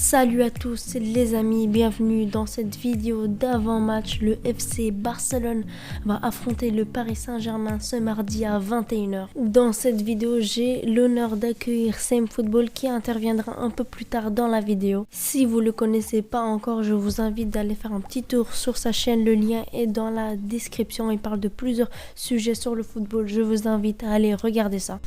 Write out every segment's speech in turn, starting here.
Salut à tous les amis, bienvenue dans cette vidéo d'avant-match. Le FC Barcelone va affronter le Paris Saint-Germain ce mardi à 21h. Dans cette vidéo, j'ai l'honneur d'accueillir Same Football qui interviendra un peu plus tard dans la vidéo. Si vous ne le connaissez pas encore, je vous invite d'aller faire un petit tour sur sa chaîne. Le lien est dans la description. Il parle de plusieurs sujets sur le football. Je vous invite à aller regarder ça.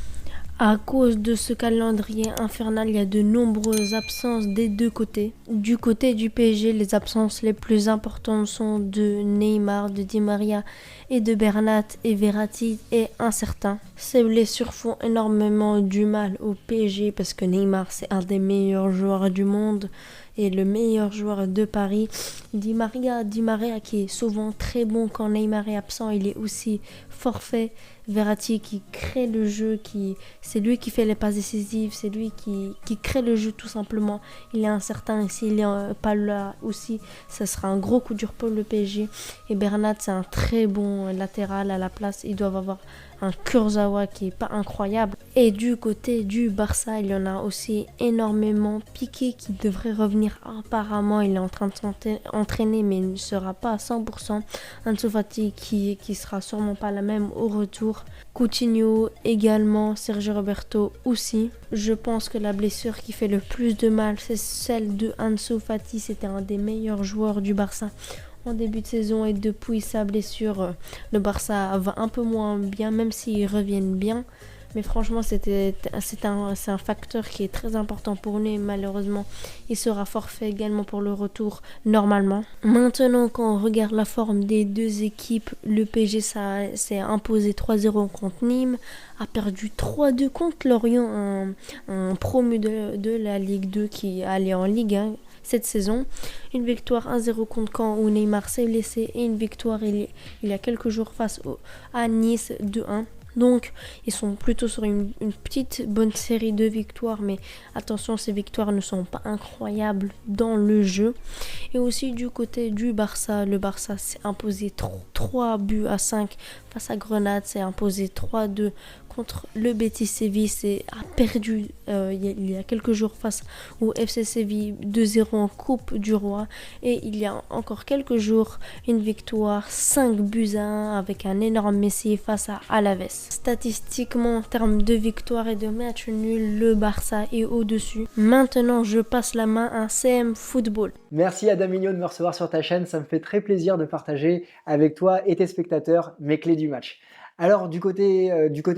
À cause de ce calendrier infernal, il y a de nombreuses absences des deux côtés. Du côté du PSG, les absences les plus importantes sont de Neymar, de Di Maria et de Bernat, et Verratti est incertain. Ces blessures font énormément du mal au PSG parce que Neymar c'est un des meilleurs joueurs du monde et le meilleur joueur de Paris. Di Maria qui est souvent très bon quand Neymar est absent, il est aussi forfait. Verratti qui crée le jeu, c'est lui qui fait les passes décisives, c'est lui qui crée le jeu tout simplement. Il est incertain et s'il n'est pas là aussi, ça sera un gros coup dur pour le PSG. Et Bernat c'est un très bon latéral à la place, ils doivent avoir un Kurzawa qui est pas incroyable. Et du côté du Barça, il y en a aussi énormément. Piqué qui devrait revenir apparemment, il est en train de s'entraîner mais il ne sera pas à 100%. Ansu Fati qui sera sûrement pas la même au retour. Coutinho également, Sergio Roberto aussi. Je pense que la blessure qui fait le plus de mal, c'est celle de Ansu Fati. C'était un des meilleurs joueurs du Barça en début de saison et depuis sa blessure, le Barça va un peu moins bien, même s'ils reviennent bien. Mais franchement, c'est un facteur qui est très important pour nous et malheureusement, il sera forfait également pour le retour normalement. Maintenant, quand on regarde la forme des deux équipes, le PSG s'est imposé 3-0 contre Nîmes, a perdu 3-2 contre Lorient, un promu de la Ligue 2 qui allait en Ligue 1. Cette saison, une victoire 1-0 contre Caen où Neymar s'est blessé et une victoire il y a quelques jours face à Nice 2-1. Donc, ils sont plutôt sur une petite bonne série de victoires, mais attention, ces victoires ne sont pas incroyables dans le jeu. Et aussi du côté du Barça, le Barça s'est imposé 3-5 face à Grenade, s'est imposé 3-2 contre le Betis Séville, a perdu il y a quelques jours face au FC Séville 2-0 en Coupe du Roi. Et il y a encore quelques jours, une victoire 5-1 avec un énorme Messi face à Alaves. Statistiquement, en termes de victoire et de match nul, le Barça est au-dessus. Maintenant, je passe la main à CM Football. Merci Adam Mignon de me recevoir sur ta chaîne, ça me fait très plaisir de partager avec toi et tes spectateurs mes clés du match. Alors du côté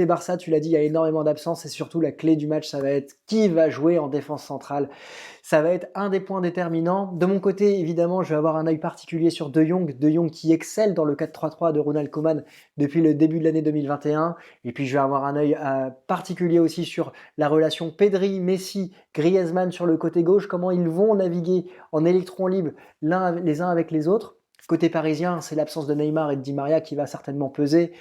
Barça, tu l'as dit, il y a énormément d'absences et surtout la clé du match, ça va être qui va jouer en défense centrale. Ça va être un des points déterminants. De mon côté, évidemment, je vais avoir un œil particulier sur De Jong qui excelle dans le 4-3-3 de Ronald Koeman depuis le début de l'année 2021. Et puis je vais avoir un œil particulier aussi sur la relation Pedri, Messi, Griezmann sur le côté gauche, comment ils vont naviguer en électron libre les uns avec les autres. Côté parisien, c'est l'absence de Neymar et de Di Maria qui va certainement peser.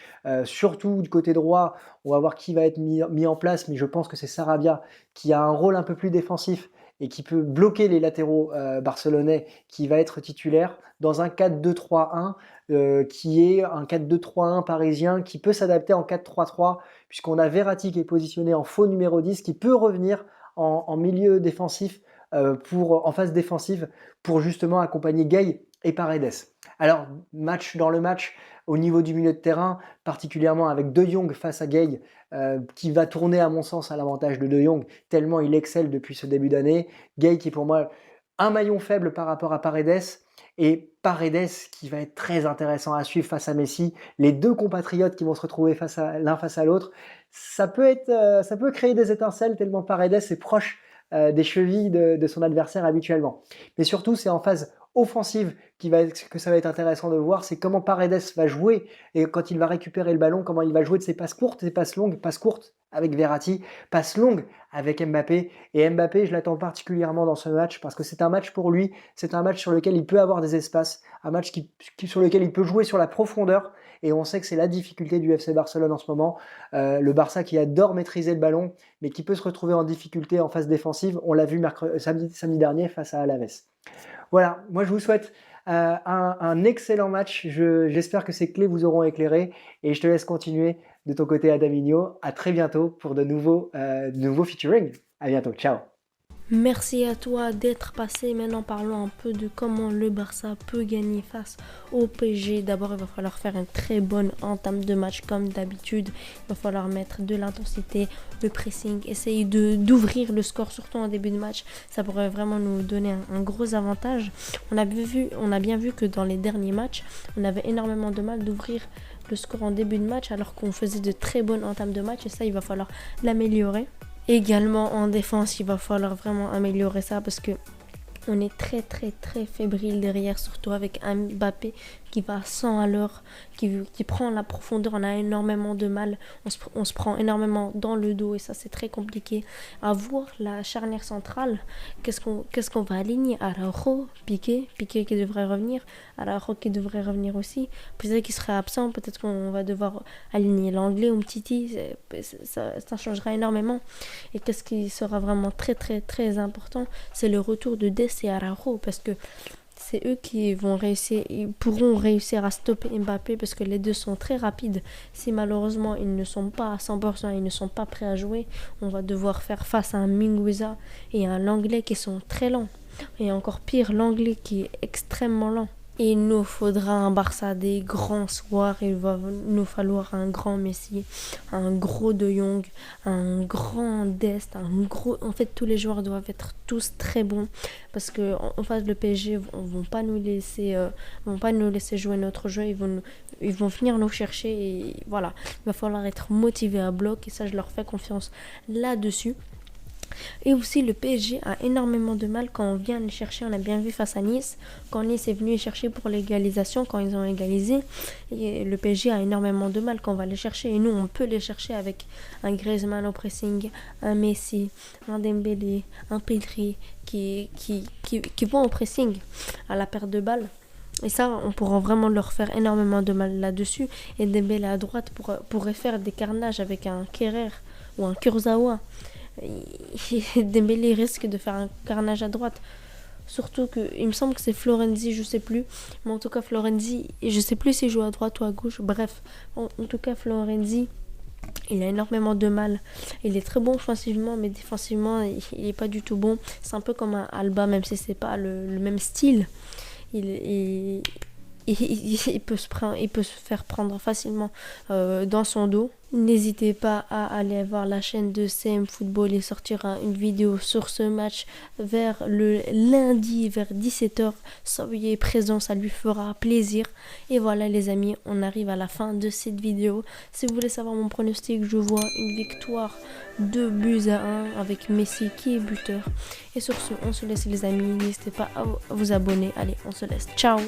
Surtout du côté droit, on va voir qui va être mis en place, mais je pense que c'est Sarabia qui a un rôle un peu plus défensif et qui peut bloquer les latéraux barcelonais, qui va être titulaire dans un 4-2-3-1 qui est un 4-2-3-1 parisien qui peut s'adapter en 4-3-3 puisqu'on a Verratti qui est positionné en faux numéro 10 qui peut revenir en milieu défensif en phase défensive pour justement accompagner Gay et Paredes. Alors, dans le match, au niveau du milieu de terrain, particulièrement avec De Jong face à Gay, qui va tourner à mon sens à l'avantage de De Jong, tellement il excelle depuis ce début d'année. Gay qui est pour moi un maillon faible par rapport à Paredes, et Paredes qui va être très intéressant à suivre face à Messi. Les deux compatriotes qui vont se retrouver l'un face à l'autre, ça peut créer des étincelles tellement Paredes est proche des chevilles de son adversaire habituellement. Mais surtout, c'est en phase offensive que ça va être intéressant de voir, c'est comment Paredes va jouer et quand il va récupérer le ballon, comment il va jouer de ses passes courtes, ses passes longues, passes courtes avec Verratti, passes longues avec Mbappé. Et Mbappé, je l'attends particulièrement dans ce match parce que c'est un match pour lui, c'est un match sur lequel il peut avoir des espaces, un match sur lequel il peut jouer sur la profondeur. Et on sait que c'est la difficulté du FC Barcelone en ce moment. Le Barça qui adore maîtriser le ballon, mais qui peut se retrouver en difficulté en phase défensive. On l'a vu samedi dernier face à Alaves. Voilà, moi je vous souhaite un excellent match. J'espère que ces clés vous auront éclairé et je te laisse continuer de ton côté Adamino. À très bientôt pour de nouveaux featuring. À bientôt, ciao. Merci à toi d'être passé. Maintenant, parlons un peu de comment le Barça peut gagner face au PSG. D'abord, il va falloir faire une très bonne entame de match comme d'habitude. Il va falloir mettre de l'intensité, le pressing, essayer d'ouvrir le score, surtout en début de match. Ça pourrait vraiment nous donner un gros avantage. On a bien vu que dans les derniers matchs, on avait énormément de mal d'ouvrir le score en début de match alors qu'on faisait de très bonnes entames de match. Et ça, il va falloir l'améliorer. Également en défense, il va falloir vraiment améliorer ça parce que on est très fébrile derrière, surtout avec un Mbappé qui va à 100 à l'heure, qui prend la profondeur. On a énormément de mal, on se prend énormément dans le dos et ça c'est très compliqué. À voir la charnière centrale, qu'est-ce qu'on va aligner? Araujo, Piqué qui devrait revenir, Araujo qui devrait revenir aussi, peut-être qu'il serait absent, peut-être qu'on va devoir aligner l'anglais ou Umtiti, ça changera énormément. Et qu'est-ce qui sera vraiment très important, c'est le retour de Dest et Araujo, parce que c'est eux qui pourront réussir à stopper Mbappé parce que les deux sont très rapides. Si malheureusement ils ne sont pas à 100%, ils ne sont pas prêts à jouer, on va devoir faire face à un Mingueza et à un Langlais qui sont très lents. Et encore pire, l'Anglais qui est extrêmement lent. Et il nous faudra un Barça des grands soirs. Il va nous falloir un grand Messi, un gros De Jong, un grand Dest, En fait, tous les joueurs doivent être tous très bons parce que en face le PSG vont pas nous laisser jouer notre jeu. Ils vont venir nous chercher et voilà. Il va falloir être motivé à bloc et ça, je leur fais confiance là-dessus. Et aussi le PSG a énormément de mal quand on vient les chercher. On a bien vu face à Nice, quand Nice est venu les chercher pour l'égalisation, quand ils ont égalisé, et le PSG a énormément de mal quand on va les chercher. Et nous on peut les chercher avec un Griezmann au pressing, un Messi, un Dembélé, un Pedri qui vont au pressing à la perte de balle. Et ça, on pourra vraiment leur faire énormément de mal là-dessus. Et Dembélé à droite pourrait faire des carnages avec un Kerrer ou un Kurzawa. Dembélé risque de faire un carnage à droite. Surtout que, il me semble que c'est Florenzi, je sais plus. Mais en tout cas, Florenzi, je sais plus s'il joue à droite ou à gauche. Bref, en tout cas, Florenzi, il a énormément de mal. Il est très bon offensivement, mais défensivement, il est pas du tout bon. C'est un peu comme un Alba, même si c'est pas le même style. Il peut se faire prendre facilement dans son dos. N'hésitez pas à aller voir la chaîne de CM Football. Il sortira une vidéo sur ce match vers le lundi vers 17h. Soyez présents, ça lui fera plaisir. Et voilà les amis, on arrive à la fin de cette vidéo. Si vous voulez savoir mon pronostic, je vois une victoire 2-1 avec Messi qui est buteur. Et sur ce, on se laisse les amis. N'hésitez pas à vous abonner. Allez, on se laisse. Ciao!